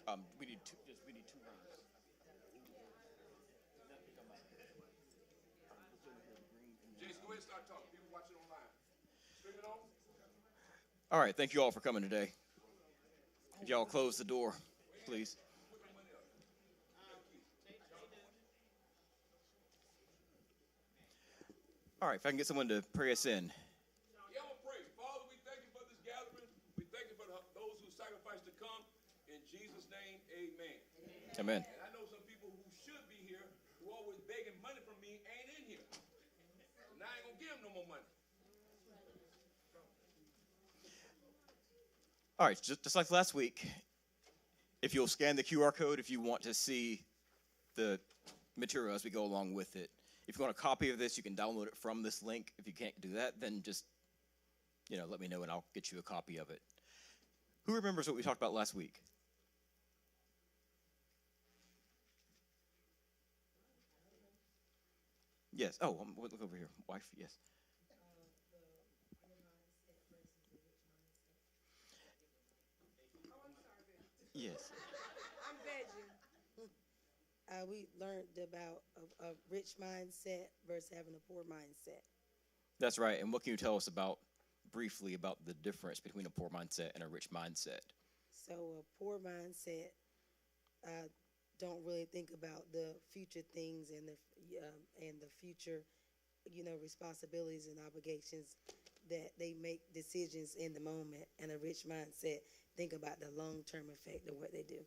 We need two rings. Jason, go ahead and start talking. People watching online. Stream it on. All right, thank you all for coming today. If y'all close the door, please. Put the money up. All right, if I can get someone to pray us in. Yeah, I'm going to pray. Father, we thank you for this gathering. We thank you for those who sacrificed to come. In Jesus' name, amen. Amen. And I know some people who should be here, who always begging money from me, ain't in here. So now I ain't going to give them no more money. All right, just like last week, if you'll scan the QR code if you want to see the material as we go along with it. If you want a copy of this, you can download it from this link. If you can't do that, then just, let me know and I'll get you a copy of it. Who remembers what we talked about last week? Yes. Oh, look over here. Wife, yes. Yes. I'm vegging. We learned about a rich mindset versus having a poor mindset. That's right. And what can you tell us briefly about the difference between a poor mindset and a rich mindset? So a poor mindset don't really think about the future things and the future, responsibilities and obligations that they make decisions in the moment. And a rich mindset think about the long term effect of what they do.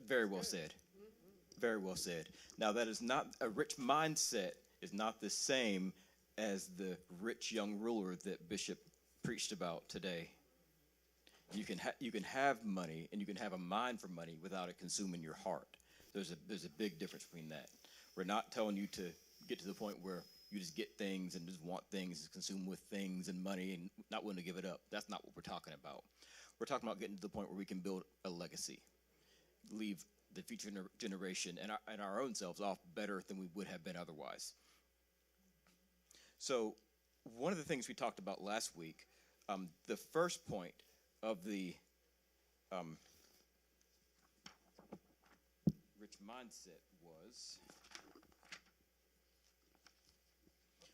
Very well said. Very well said. Now, that is not a rich mindset is not the same as the rich young ruler that Bishop preached about today. You can have money and you can have a mind for money without it consuming your heart. There's a big difference between that. We're not telling you to get to the point where you just get things and just want things, consume with things and money and not willing to give it up. That's not what we're talking about. We're talking about getting to the point where we can build a legacy, leave the future generation and our own selves off better than we would have been otherwise. So one of the things we talked about last week, the first point of the rich mindset was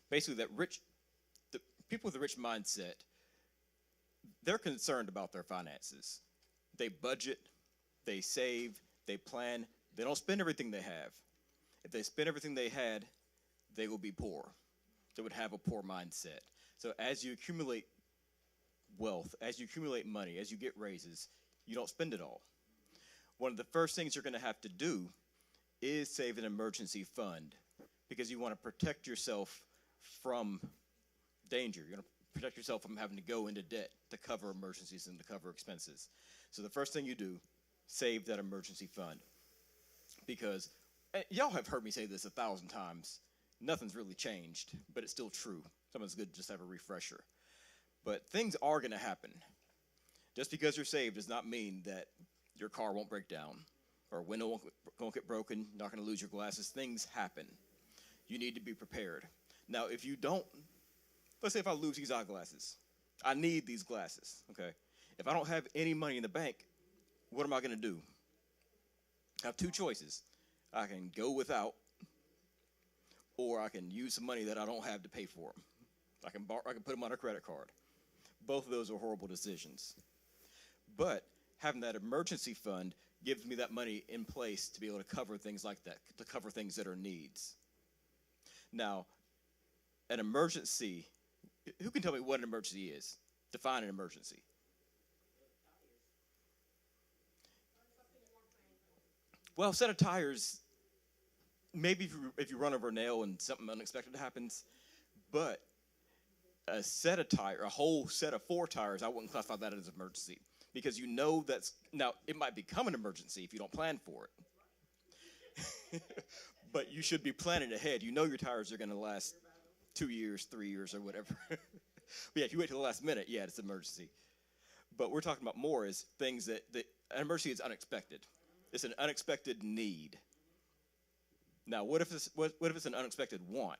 basically that the people with a rich mindset, they're concerned about their finances. They budget, they save, they plan. They don't spend everything they have. If they spend everything they had, they will be poor. They would have a poor mindset. So as you accumulate wealth, as you accumulate money, as you get raises, you don't spend it all. One of the first things you're going to have to do is save an emergency fund because you want to protect yourself from danger. You're going to protect yourself from having to go into debt to cover emergencies and to cover expenses. So the first thing you do, save that emergency fund. Because y'all have heard me say this 1,000 times. Nothing's really changed, but it's still true. Sometimes it's good to just have a refresher. But things are going to happen. Just because you're saved does not mean that your car won't break down or a window won't get broken, you're not going to lose your glasses. Things happen. You need to be prepared. Now, if you don't, let's say if I lose these eyeglasses, I need these glasses, okay? If I don't have any money in the bank, what am I going to do? I have two choices. I can go without, or I can use some money that I don't have to pay for them. I can put them on a credit card. Both of those are horrible decisions. But having that emergency fund gives me that money in place to be able to cover things like that, to cover things that are needs. Now, an emergency, who can tell me what an emergency is? Define an emergency. Well, a set of tires, maybe if you run over a nail and something unexpected happens, but a set of tires, a whole set of 4 tires, I wouldn't classify that as an emergency because now it might become an emergency if you don't plan for it. But you should be planning ahead. You know your tires are going to last 2 years, 3 years, or whatever. But yeah, if you wait till the last minute, yeah, it's an emergency. But we're talking about more is things that an emergency is unexpected. It's an unexpected need. Now, what if it's an unexpected want?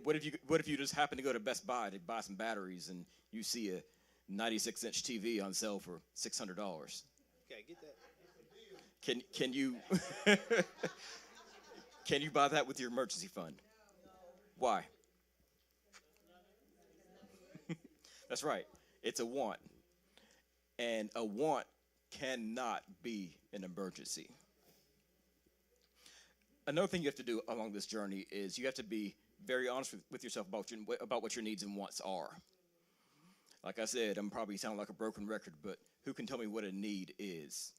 What if you just happen to go to Best Buy to buy some batteries and you see 96-inch TV on sale for $600. Okay, get that. Can you can you buy that with your emergency fund? Why? That's right. It's a want. And a want cannot be an emergency. Another thing you have to do along this journey is you have to be very honest with yourself about what your needs and wants are. Like I said, I'm probably sounding like a broken record, but who can tell me what a need is?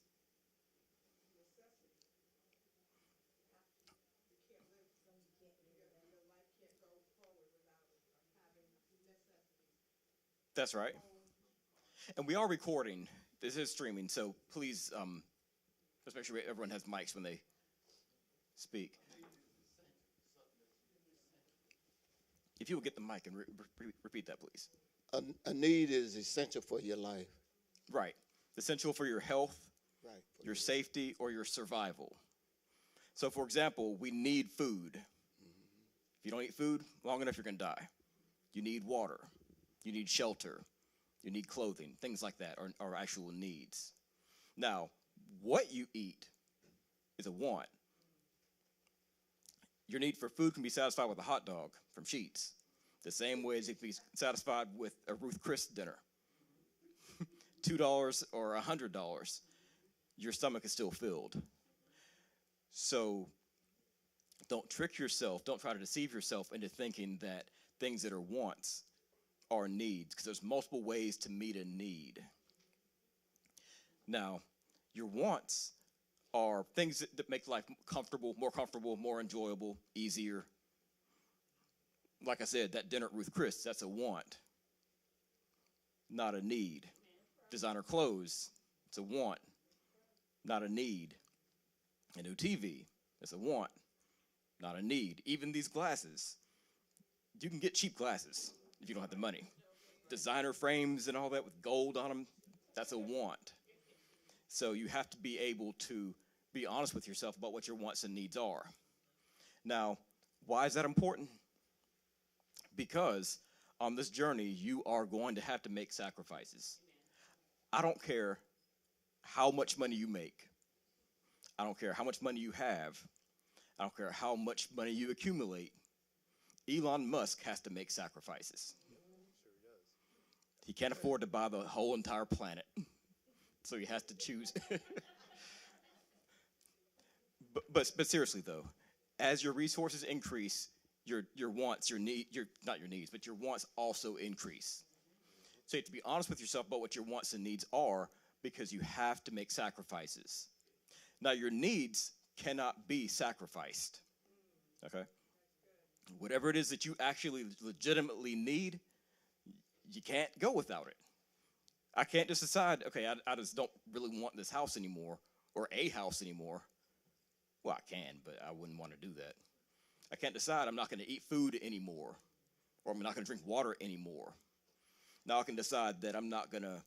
That's right. And we are recording. This is streaming, so please let's make sure everyone has mics when they speak. If you will get the mic and repeat that, please. A need is essential for your life. Right. Essential for your health, Right. your safety, or your survival. So, for example, we need food. If you don't eat food long enough, you're going to die. You need water. You need shelter. You need clothing. Things like that are actual needs. Now, what you eat is a want. Your need for food can be satisfied with a hot dog from Sheetz, the same way as it can be satisfied with a Ruth Chris dinner. $2 or $100, your stomach is still filled. So don't trick yourself, don't try to deceive yourself into thinking that things that are wants are needs, because there's multiple ways to meet a need. Now, your wants are things that make life comfortable, more enjoyable, easier. Like I said, that dinner at Ruth Chris, that's a want, not a need. Designer clothes, it's a want, not a need. A new TV, it's a want, not a need. Even these glasses, you can get cheap glasses if you don't have the money. Designer frames and all that with gold on them, that's a want. So you have to be able to be honest with yourself about what your wants and needs are. Now, why is that important? Because on this journey, you are going to have to make sacrifices. I don't care how much money you make. I don't care how much money you have. I don't care how much money you accumulate. Elon Musk has to make sacrifices. He can't afford to buy the whole entire planet. So he has to choose. But seriously though, as your resources increase, your wants, not your needs, but your wants also increase. So you have to be honest with yourself about what your wants and needs are, because you have to make sacrifices. Now, your needs cannot be sacrificed, okay? Whatever it is that you actually legitimately need, you can't go without it. I can't just decide, okay, I just don't really want this house anymore, or a house anymore. Well, I can, but I wouldn't want to do that. I can't decide I'm not going to eat food anymore, or I'm not going to drink water anymore. Now I can decide that I'm not going to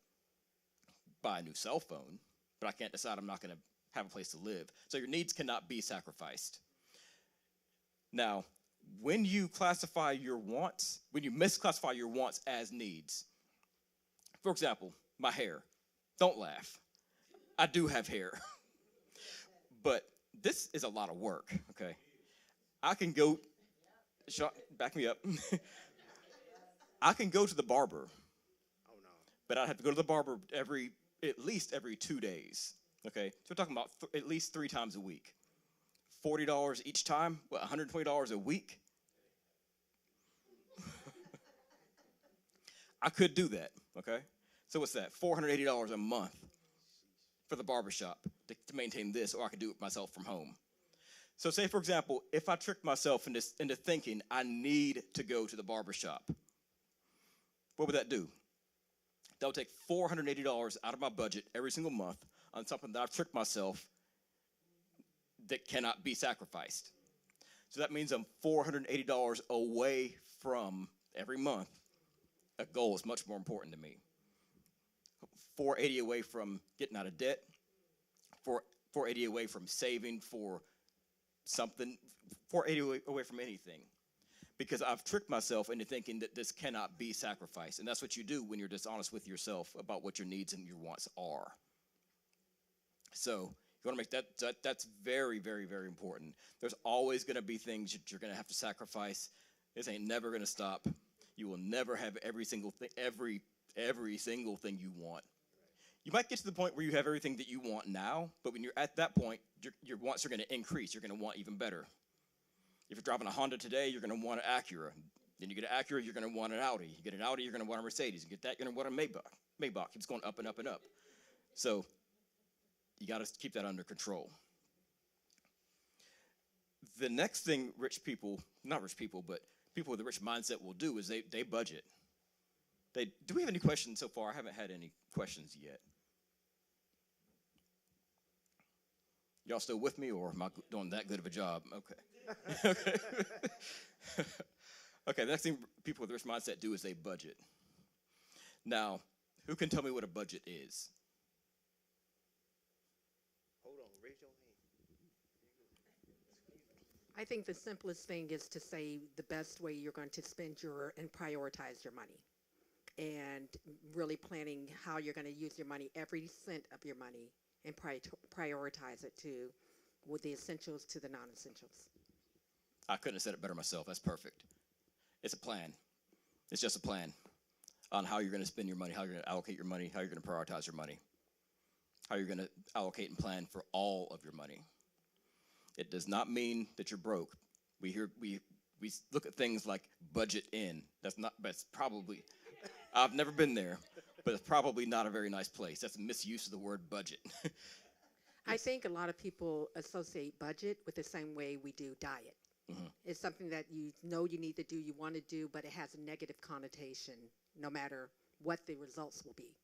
buy a new cell phone, but I can't decide I'm not going to have a place to live. So your needs cannot be sacrificed. Now, when you classify your wants, when you misclassify your wants as needs, for example, my hair. Don't laugh. I do have hair. But this is a lot of work, okay? I can go, back me up. I can go to the barber. Oh, no. But I'd have to go to the barber at least every 2 days, okay? So we're talking about at least 3 times a week. $40 each time, what, $120 a week? I could do that, okay? So what's that? $480 a month for the barbershop to maintain this, or I could do it myself from home. So say, for example, if I tricked myself into thinking I need to go to the barbershop, what would that do? That would take $480 out of my budget every single month on something that I've tricked myself that cannot be sacrificed. So that means I'm $480 away from, every month, a goal is much more important to me. $480 away from getting out of debt, $480 away from saving for something, $480 away from anything. because I've tricked myself into thinking that this cannot be sacrificed. And that's what you do when you're dishonest with yourself about what your needs and your wants are. So you want to make that's very, very, very important. There's always going to be things that you're going to have to sacrifice. This ain't never going to stop. You will never have every single thing you want. You might get to the point where you have everything that you want now, but when you're at that point, your wants are going to increase. You're going to want even better. If you're driving a Honda today, you're going to want an Acura. Then you get an Acura, you're going to want an Audi. You get an Audi, you're going to want a Mercedes. You get that, you're going to want a Maybach. Maybach keeps going up and up and up. So you got to keep that under control. The next thing rich people, not rich people, but people with a rich mindset will do is they budget. Do we have any questions so far? I haven't had any questions yet. Y'all still with me, or am I doing that good of a job? Okay. Okay. Okay, the next thing people with a rich mindset do is they budget. Now, who can tell me what a budget is? Hold on, raise your hand. I think the simplest thing is to say the best way you're going to spend and prioritize your money, and really planning how you're going to use your money, every cent of your money, and prioritize it with the essentials to the non-essentials. I couldn't have said it better myself. That's perfect. It's a plan. It's just a plan on how you're going to spend your money, how you're going to allocate your money, how you're going to prioritize your money, how you're going to allocate and plan for all of your money. It does not mean that you're broke. We look at things like budget in. That's probably, I've never been there, but it's probably not a very nice place. That's a misuse of the word budget. I think a lot of people associate budget with the same way we do diet. Mm-hmm. It's something that you know you need to do, you want to do, but it has a negative connotation no matter what the results will be.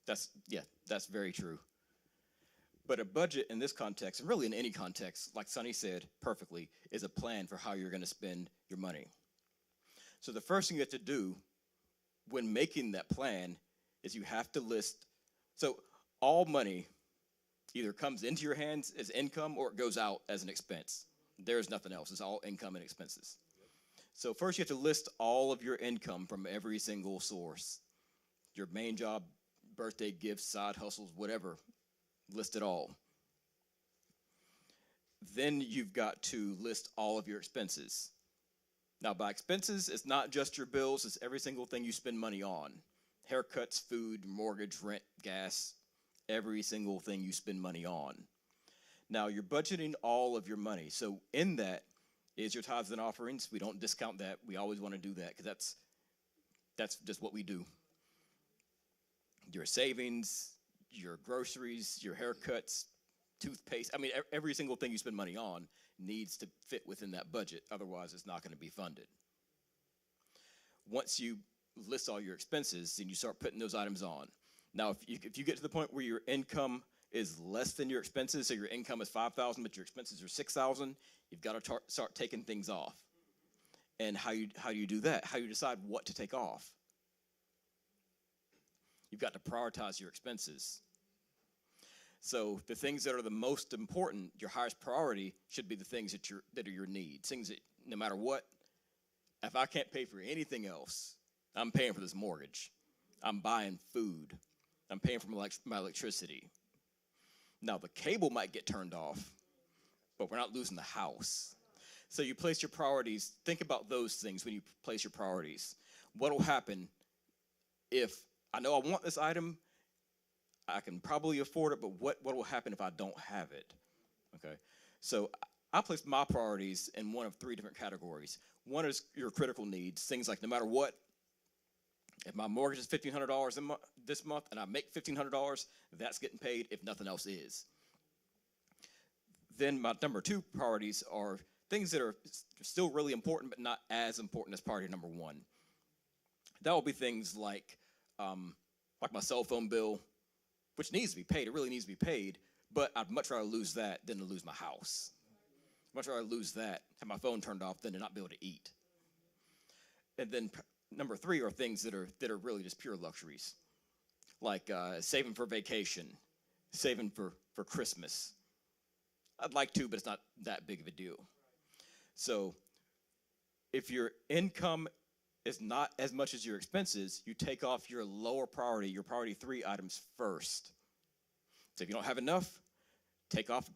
That's very true. But a budget in this context, and really in any context, like Sonny said perfectly, is a plan for how you're going to spend your money. So the first thing you have to do when making that plan is you have to list. So all money either comes into your hands as income or it goes out as an expense. There's nothing else. It's all income and expenses. So first you have to list all of your income from every single source. Your main job, birthday gifts, side hustles, whatever. List it all. Then you've got to list all of your expenses. Now, by expenses, it's not just your bills, it's every single thing you spend money on. Haircuts, food, mortgage, rent, gas, every single thing you spend money on. Now, you're budgeting all of your money. So in that is your tithes and offerings. We don't discount that. We always want to do that because that's just what we do. Your savings, your groceries, your haircuts, toothpaste. I mean, every single thing you spend money on needs to fit within that budget. Otherwise, it's not going to be funded. Once you list all your expenses, then you start putting those items on. Now, if you get to the point where your income is less than your expenses, so your income is $5,000, but your expenses are $6,000, you've got to start taking things off. And how do you do that? How do you decide what to take off? You've got to prioritize your expenses. So the things that are the most important, your highest priority, should be the things that are your needs. Things that no matter what, if I can't pay for anything else, I'm paying for this mortgage. I'm buying food. I'm paying for my electricity. Now the cable might get turned off, but we're not losing the house. So you place your priorities. Think about those things when you place your priorities. What will happen if I know I want this item, I can probably afford it, but what will happen if I don't have it? Okay, so I place my priorities in one of three different categories. One is your critical needs, things like no matter what, if my mortgage is $1,500 this month and I make $1,500, that's getting paid if nothing else is. Then my number two priorities are things that are still really important, but not as important as priority number one. That will be things like my cell phone bill, which needs to be paid. It really needs to be paid, but I'd much rather lose that than to lose my house. Much rather lose that, have my phone turned off, than to not be able to eat. And then number three are things that are really just pure luxuries, like saving for vacation, saving for Christmas. I'd like to, but it's not that big of a deal. So if your income is not as much as your expenses, you take off your lower priority, your priority 3 items first. So if you don't have enough, take off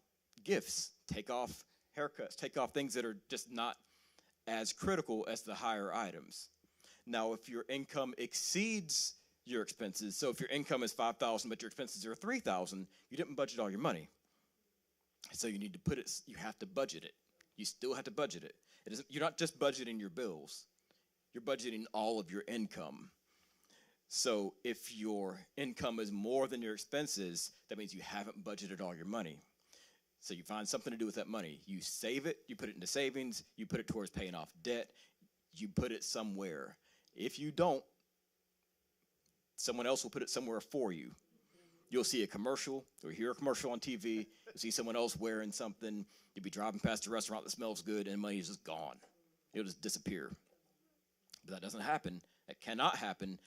gifts, take off haircuts, take off things that are just not as critical as the higher items. Now, if your income exceeds your expenses, so if your income is $5,000 but your expenses are $3,000, you didn't budget all your money. So you need to put it. You have to budget it. You still have to budget it. You're not just budgeting your bills. You're budgeting all of your income. So if your income is more than your expenses, that means you haven't budgeted all your money. So you find something to do with that money. You save it, you put it into savings, you put it towards paying off debt, you put it somewhere. If you don't, someone else will put it somewhere for you. You'll see a commercial or hear a commercial on TV, you'll see someone else wearing something, you'll be driving past a restaurant that smells good and money is just gone. It'll just disappear. But that doesn't happen. That cannot happen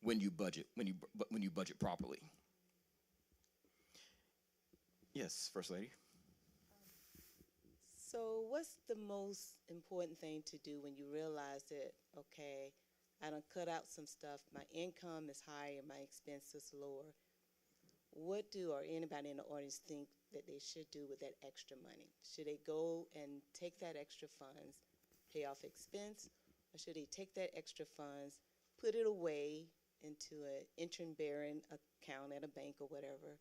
when you budget, when you budget properly. Yes, First Lady. So what's the most important thing to do when you realize that, okay, I done cut out some stuff, my income is higher, my expense is lower? What do, or anybody in the audience think that they should do with that extra money? Should they go and take that extra funds, pay off expense, or should they take that extra funds, put it away into an interest-bearing account at a bank or whatever,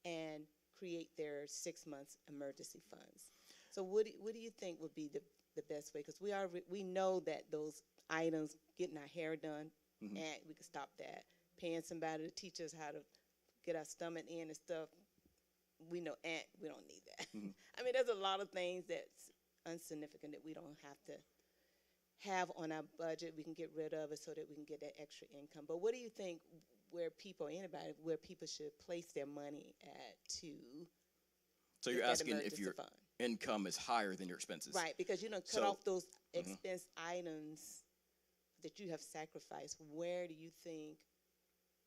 and create their 6 months emergency funds? So what do you think would be the best way? Because we know that those items, getting our hair done, and we can stop that. Paying somebody to teach us how to get our stomach in and stuff, we know, and we don't need that. I mean, there's a lot of things that's insignificant that we don't have to have on our budget. We can get rid of it so that we can get that extra income. But what do you think where people, anybody, where people should place their money at to So get you're that asking if emergency your fund? Income is higher than your expenses. Right, because you don't cut So- off those expense items that you have sacrificed. Where do you think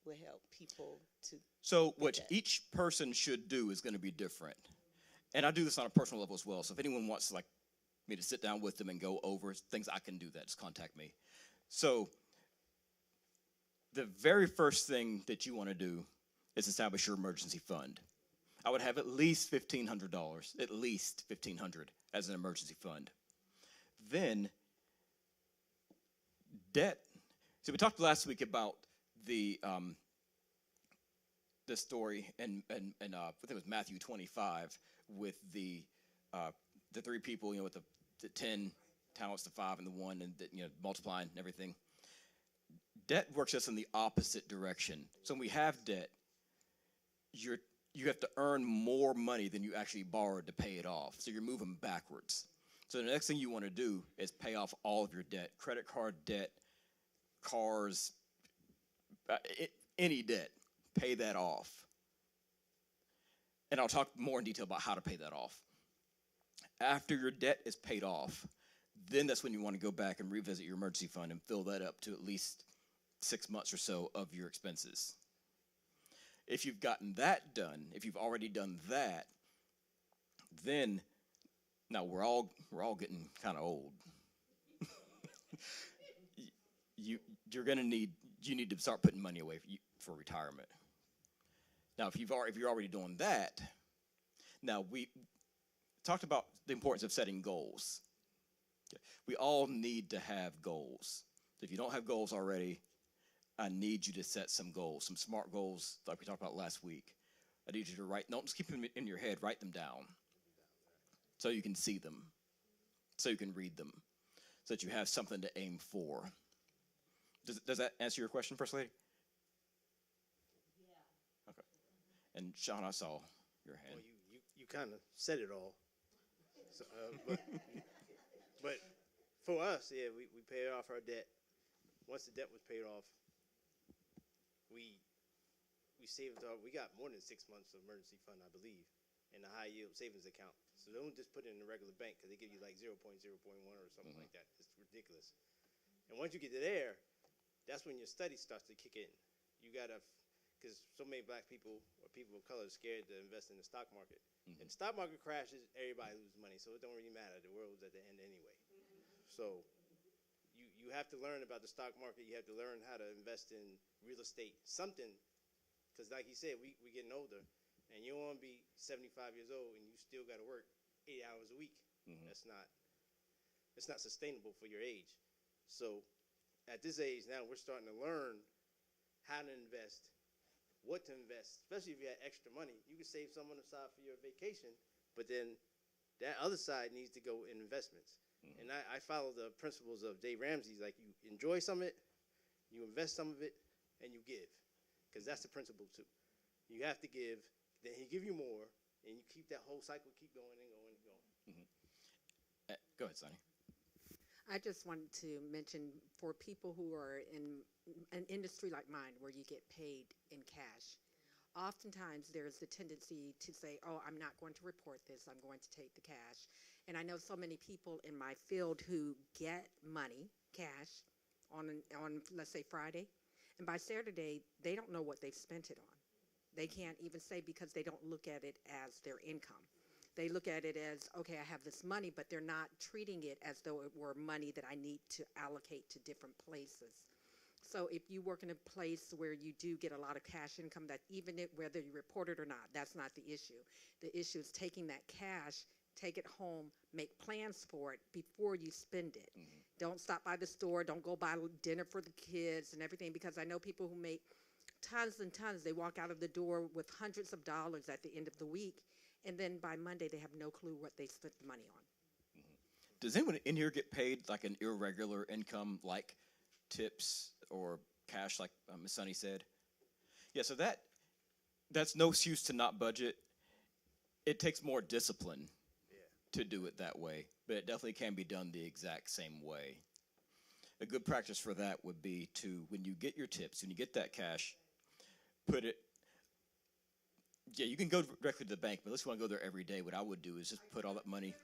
will help people to? So what that. each person should do is going to be different. And I do this on a personal level as well. So if anyone wants like me to sit down with them and go over things, I can do that. Just contact me. So the very first thing that you want to do is establish your emergency fund. I would have at least $1,500, at least $1,500 as an emergency fund. Then debt. So we talked last week about the story and I think it was Matthew 25 with the 3 people, with the 10 talents, the 5 and the 1, and multiplying and everything. Debt works us in the opposite direction. So when we have debt, you have to earn more money than you actually borrowed to pay it off. So you're moving backwards. So the next thing you want to do is pay off all of your debt, credit card debt, cars, any debt, pay that off. And I'll talk more in detail about how to pay that off. After your debt is paid off, then that's when you want to go back and revisit your emergency fund and fill that up to at least 6 months or so of your expenses. If you've gotten that done, if you've already done that, then now we're all getting kind of old. you need to start putting money away for retirement. Now, if you're already doing that, now we talked about the importance of setting goals. We all need to have goals. If you don't have goals already, I need you to set some goals, some SMART goals like we talked about last week. I need you to don't just keep them in your head, write them down so you can see them, so you can read them, so that you have something to aim for. Does that answer your question, First Lady? Yeah. Okay. And Sean, I saw your hand. Well, you kind of said it all. So, but for us, yeah, we paid off our debt. Once the debt was paid off, we saved we got more than 6 months of emergency fund, I believe, in a high yield savings account. So don't just put it in a regular bank because they give you like 0.0.1 or something like that. It's ridiculous. And once you get to there, that's when your study starts to kick in. You gotta, because so many black people or people of color are scared to invest in the stock market. And the stock market crashes, everybody loses money, so it don't really matter. The world was at the end anyway. So you have to learn about the stock market. You have to learn how to invest in real estate, something. Because like you said, we getting older, and you don't want to be 75 years old and you still got to work 8 hours a week. That's not sustainable for your age. So at this age now, we're starting to learn how to invest, what to invest, especially if you have extra money. You can save some on the side for your vacation, but then that other side needs to go in investments. And I follow the principles of Dave Ramsey. Like, you enjoy some of it, you invest some of it, and you give, because that's the principle too. You have to give, then he give you more, and you keep that whole cycle keep going and going and going. Go ahead, Sonny. I just wanted to mention, for people who are in an industry like mine where you get paid in cash, oftentimes there's the tendency to say, oh, I'm not going to report this, I'm going to take the cash. And I know so many people in my field who get money, cash, on let's say Friday, and by Saturday, they don't know what they've spent it on. They can't even say, because they don't look at it as their income. They look at it as, okay, I have this money, but they're not treating it as though it were money that I need to allocate to different places. So if you work in a place where you do get a lot of cash income, that even if, whether you report it or not, that's not the issue. The issue is taking that cash, take it home, make plans for it before you spend it. Don't stop by the store, don't go buy dinner for the kids and everything, because I know people who make tons and tons. They walk out of the door with hundreds of dollars at the end of the week, and then by Monday they have no clue what they spent the money on. Does anyone in here get paid like an irregular income, like tips or cash, like Ms. Sonny said? Yeah, so that's no excuse to not budget. It takes more discipline to do it that way, but it definitely can be done the exact same way. A good practice for that would be to, when you get your tips, when you get that cash, put it, you can go directly to the bank, but unless you want to go there every day, what I would do is just put all that money.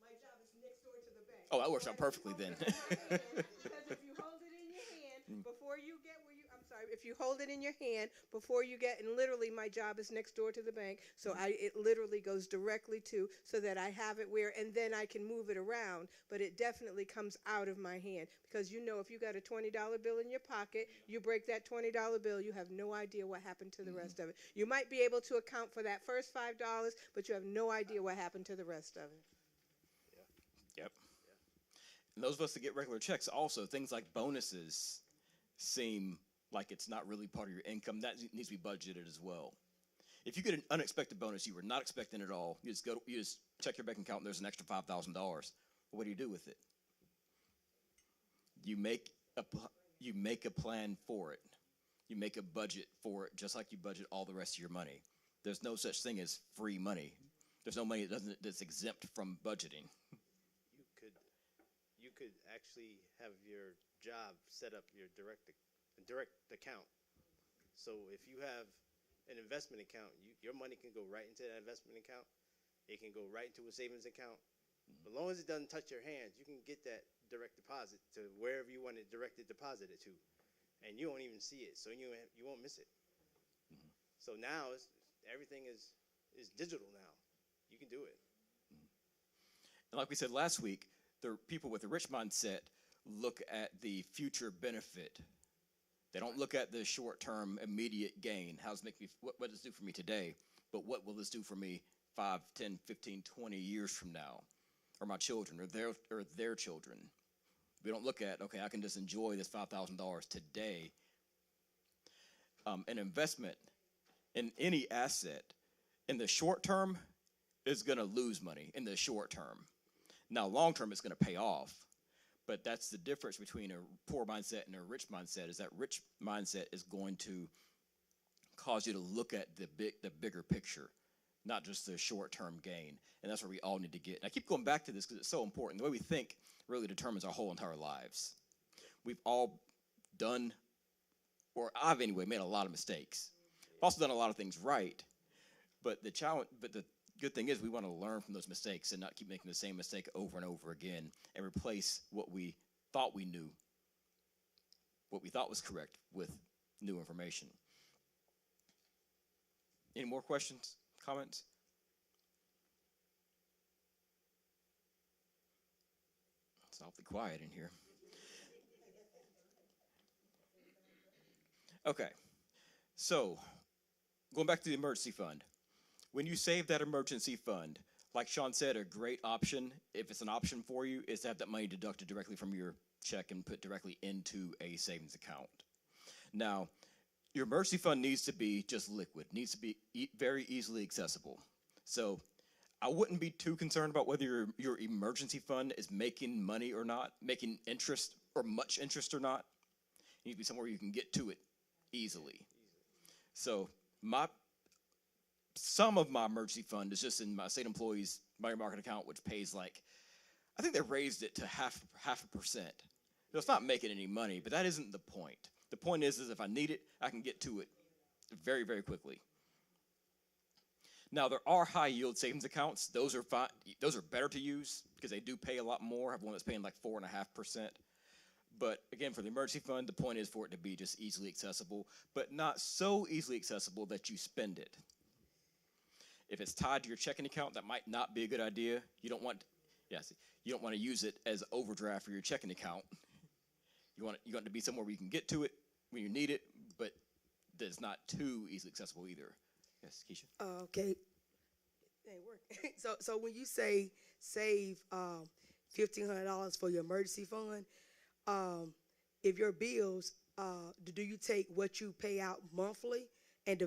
My job is next door to the bank. Oh, that works out perfectly then. Because if you hold it in your hand before you get where you, I'm sorry, if you hold it in your hand before you get, and literally my job is next door to the bank, so it literally goes directly to, so that I have it where, and then I can move it around, but it definitely comes out of my hand, because you know, if you got a $20 bill in your pocket, you break that $20 bill, you have no idea what happened to the rest of it. You might be able to account for that first $5, but you have no idea what happened to the rest of it. Yep. And those of us that get regular checks, also, things like bonuses seem like it's not really part of your income. That needs to be budgeted as well. If you get an unexpected bonus you were not expecting at all, you just check your bank account and there's an extra $5,000. Well, what do you do with it? You make a plan for it. You make a budget for it, just like you budget all the rest of your money. There's no such thing as free money. There's no money that's exempt from budgeting. You could actually have your job set up your direct account. So if you have an investment account, your money can go right into that investment account. It can go right into a savings account. As long as it doesn't touch your hands, you can get that direct deposit to wherever you want it directly deposited to, and you won't even see it, so you won't miss it. So now everything is digital now. You can do it. And like we said last week, the people with the rich mindset look at the future benefit. They don't look at the short-term immediate gain. What does this do for me today? But what will this do for me 5, 10, 15, 20 years from now? Or my children, or their children. We don't look at, okay, I can just enjoy this $5,000 today. An investment in any asset in the short term is going to lose money in the short term. Now, long term, it's going to pay off. But that's the difference between a poor mindset and a rich mindset, is that rich mindset is going to cause you to look at the bigger picture, not just the short-term gain. And that's where we all need to get. And I keep going back to this because it's so important. The way we think really determines our whole entire lives. We've all done, or I've anyway, made a lot of mistakes. I've also done a lot of things right. But the good thing is we want to learn from those mistakes and not keep making the same mistake over and over again and replace what we thought we knew, what we thought was correct, with new information. Any more questions, comments? It's awfully quiet in here. Okay. So, going back to the emergency fund. When you save that emergency fund, like Sean said, a great option, if it's an option for you, is to have that money deducted directly from your check and put directly into a savings account. Now, your emergency fund needs to be just liquid, needs to be very easily accessible. So I wouldn't be too concerned about whether your emergency fund is making money or not, making interest or much interest or not. It needs to be somewhere you can get to it easily. So some of my emergency fund is just in my state employees money market account, which pays like, I think they raised it to half a percent. So it's not making any money, but that isn't the point. The point is if I need it, I can get to it very, very quickly. Now, there are high yield savings accounts. Those are fine. Those are better to use because they do pay a lot more. I have one that's paying like 4.5%. But again, for the emergency fund, the point is for it to be just easily accessible, but not so easily accessible that you spend it. If it's tied to your checking account, that might not be a good idea. You don't want to use it as overdraft for your checking account. You want it to be somewhere where you can get to it when you need it, but that's not too easily accessible either. Yes, Keisha? Okay. It ain't working. So when you say save $1,500 for your emergency fund, if your bills, do you take what you pay out monthly and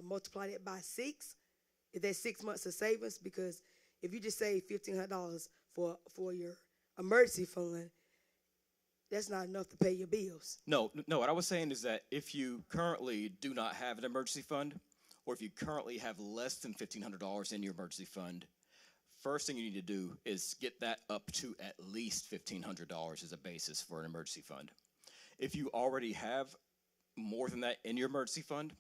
multiply it by 6? Is that 6 months of savings? Because if you just save $1,500 for your emergency fund, that's not enough to pay your bills. No. What I was saying is that if you currently do not have an emergency fund, or if you currently have less than $1,500 in your emergency fund, first thing you need to do is get that up to at least $1,500 as a basis for an emergency fund. If you already have more than that in your emergency fund,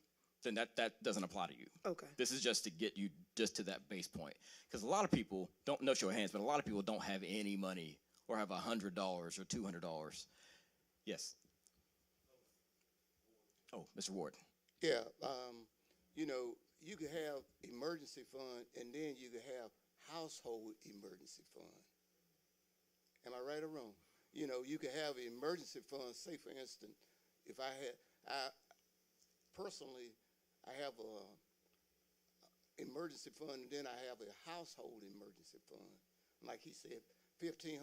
then that doesn't apply to you. Okay. This is just to get you just to that base point. Because a lot of people, no show of hands, but a lot of people don't have any money or have $100 or $200. Yes. Oh, Mr. Ward. Yeah, you could have emergency fund, and then you could have household emergency fund. Am I right or wrong? You could have an emergency fund. Say, for instance, if I personally have a emergency fund, and then I have a household emergency fund. Like he said, $1,500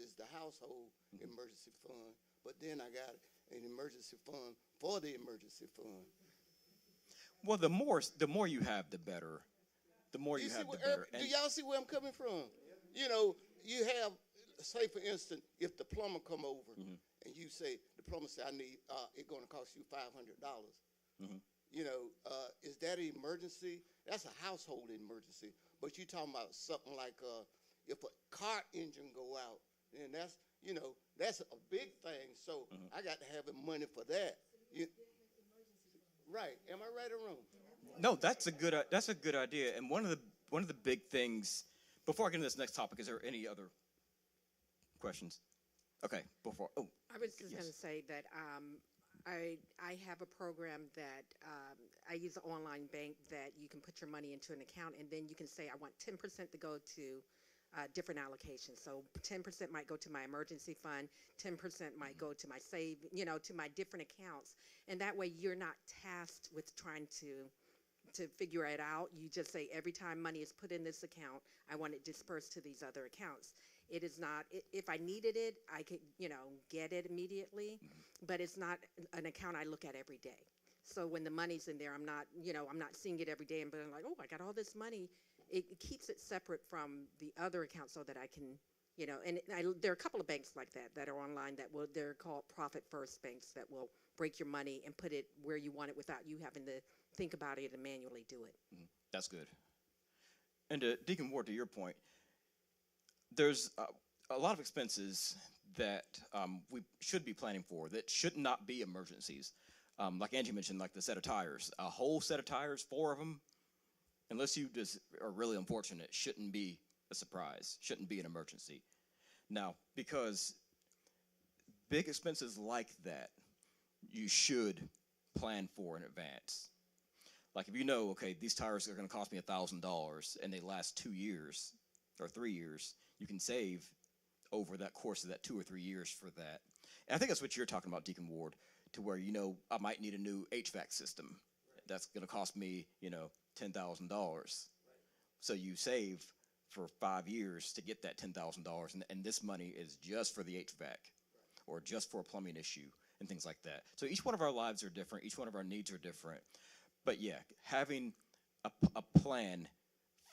is the household emergency fund, but then I got an emergency fund for the emergency fund. Well, the more you have, the better. The more you have, the better. Do y'all see where I'm coming from? You have, say for instance, if the plumber come over and you say, the plumber say, I need, it's going to cost you $500. Is that an emergency? That's a household emergency. But you talking about something like if a car engine go out, then that's a big thing. So I got to have money for that. Right? Am I right or wrong? No, that's a good idea. And one of the big things. Before I get into this next topic, is there any other questions? Okay. I was just going to say that I have a program that I use an online bank that you can put your money into an account, and then you can say I want 10% to go to different allocations. So 10% might go to my emergency fund, 10% might go to my save, to my different accounts. And that way you're not tasked with trying to figure it out. You just say every time money is put in this account, I want it dispersed to these other accounts. It is not, if I needed it, I could, get it immediately, but it's not an account I look at every day. So when the money's in there, I'm not seeing it every day and being like, oh, I got all this money. It keeps it separate from the other accounts so that I can, and there are a couple of banks like that are online they're called Profit First banks that will break your money and put it where you want it without you having to think about it and manually do it. That's good. And Deacon Ward, to your point, there's a lot of expenses that we should be planning for that should not be emergencies. Like Angie mentioned, like the set of tires, a whole set of tires, 4 of them, unless you just are really unfortunate, shouldn't be a surprise, shouldn't be an emergency. Now, because big expenses like that, you should plan for in advance. Like if okay, these tires are going to cost me $1,000 and they last 2 years or 3 years, you can save over that course of that 2 or 3 years for that. And I think that's what you're talking about, Deacon Ward, to where, I might need a new HVAC system. That's going to cost me, $10,000. So you save for 5 years to get that $10,000, and this money is just for the HVAC or just for a plumbing issue and things like that. So each one of our lives are different. Each one of our needs are different. But yeah, having a plan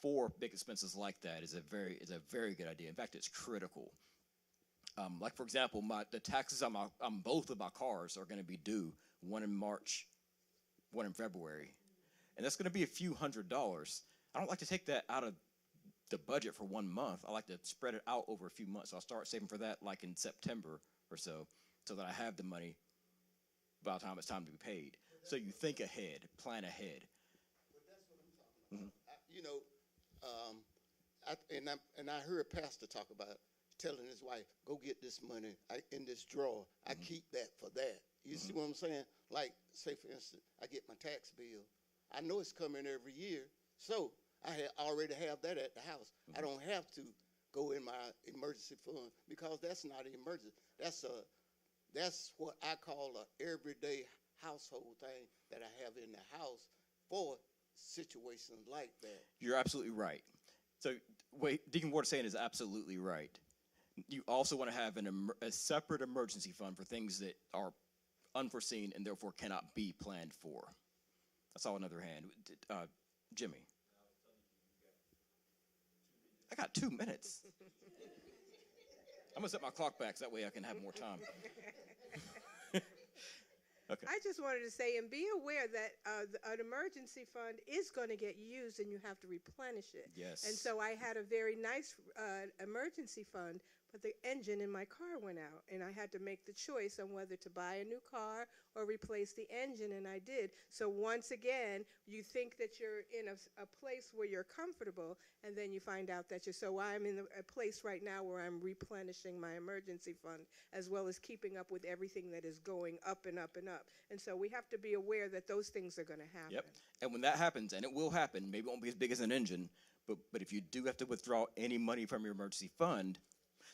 for big expenses like that is a very good idea. In fact, it's critical. Like for example, the taxes on both of my cars are going to be due, one in March, one in February, and that's going to be a few $100s. I don't like to take that out of the budget for 1 month. I like to spread it out over a few months. So I'll start saving for that like in September or so that I have the money by the time it's time to be paid. So you think ahead, plan ahead. But that's what I'm talking about. And I heard Pastor talk about telling his wife, go get this money in this drawer. I keep that for that. You see what I'm saying? Like, say, for instance, I get my tax bill. I know it's coming every year, so I already have that at the house. I don't have to go in my emergency fund because that's not an emergency. That's what I call an everyday household thing that I have in the house for situations like that. You're absolutely right. So what Deacon Ward is saying is absolutely right. You also want to have a separate emergency fund for things that are unforeseen and therefore cannot be planned for. That's all another hand. Jimmy. I got 2 minutes. I'm going to set my clock back so that way I can have more time. Okay. I just wanted to say, and be aware that an emergency fund is going to get used and you have to replenish it. Yes. And so I had a very nice emergency fund, but the engine in my car went out, and I had to make the choice on whether to buy a new car or replace the engine, and I did. So once again, you think that you're in a place where you're comfortable, and then you find out that so I'm in a place right now where I'm replenishing my emergency fund, as well as keeping up with everything that is going up and up and up. And so we have to be aware that those things are going to happen. Yep. And when that happens, and it will happen, maybe it won't be as big as an engine, but if you do have to withdraw any money from your emergency fund,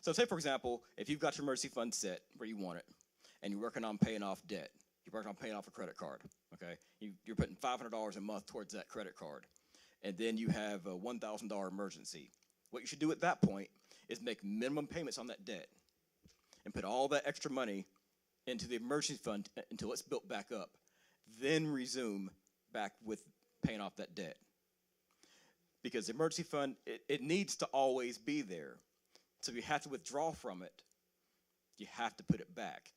so say, for example, if you've got your emergency fund set where you want it, and you're working on paying off debt, you're working on paying off a credit card, okay? You're putting $500 a month towards that credit card, and then you have a $1,000 emergency. What you should do at that point is make minimum payments on that debt and put all that extra money into the emergency fund until it's built back up, then resume back with paying off that debt. Because the emergency fund, it needs to always be there. So if you have to withdraw from it, you have to put it back,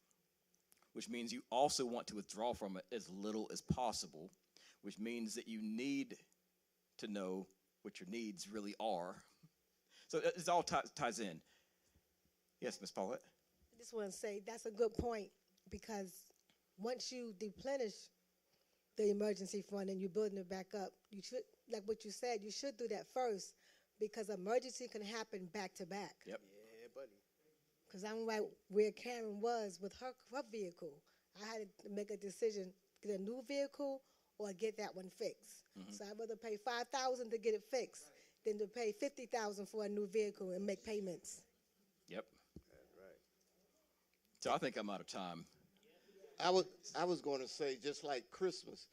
which means you also want to withdraw from it as little as possible, which means that you need to know what your needs really are. So it all ties in. Yes, Ms. Paulette? I just want to say that's a good point, because once you deplenish the emergency fund and you're building it back up, you should, like what you said, you should do that first, because emergency can happen back to back. Yep. Yeah, buddy. Because I'm right where Karen was with her vehicle. I had to make a decision, get a new vehicle or get that one fixed. So I'd rather pay $5,000 to get it fixed than to pay $50,000 for a new vehicle and make payments. Yep. That's right. So I think I'm out of time. I was going to say, just like Christmas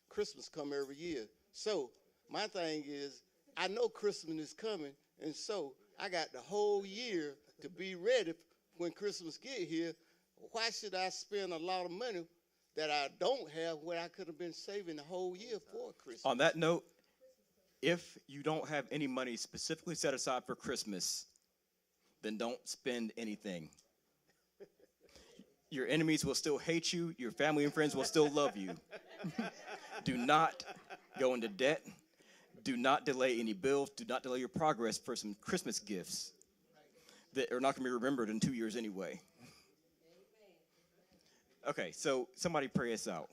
come every year. So my thing is, I know Christmas is coming, and so I got the whole year to be ready when Christmas get here. Why should I spend a lot of money that I don't have when I could have been saving the whole year for Christmas? On that note, if you don't have any money specifically set aside for Christmas, then don't spend anything. Your enemies will still hate you. Your family and friends will still love you. Do not go into debt. Do not delay any bills. Do not delay your progress for some Christmas gifts that are not going to be remembered in 2 years anyway. Okay, so somebody pray us out.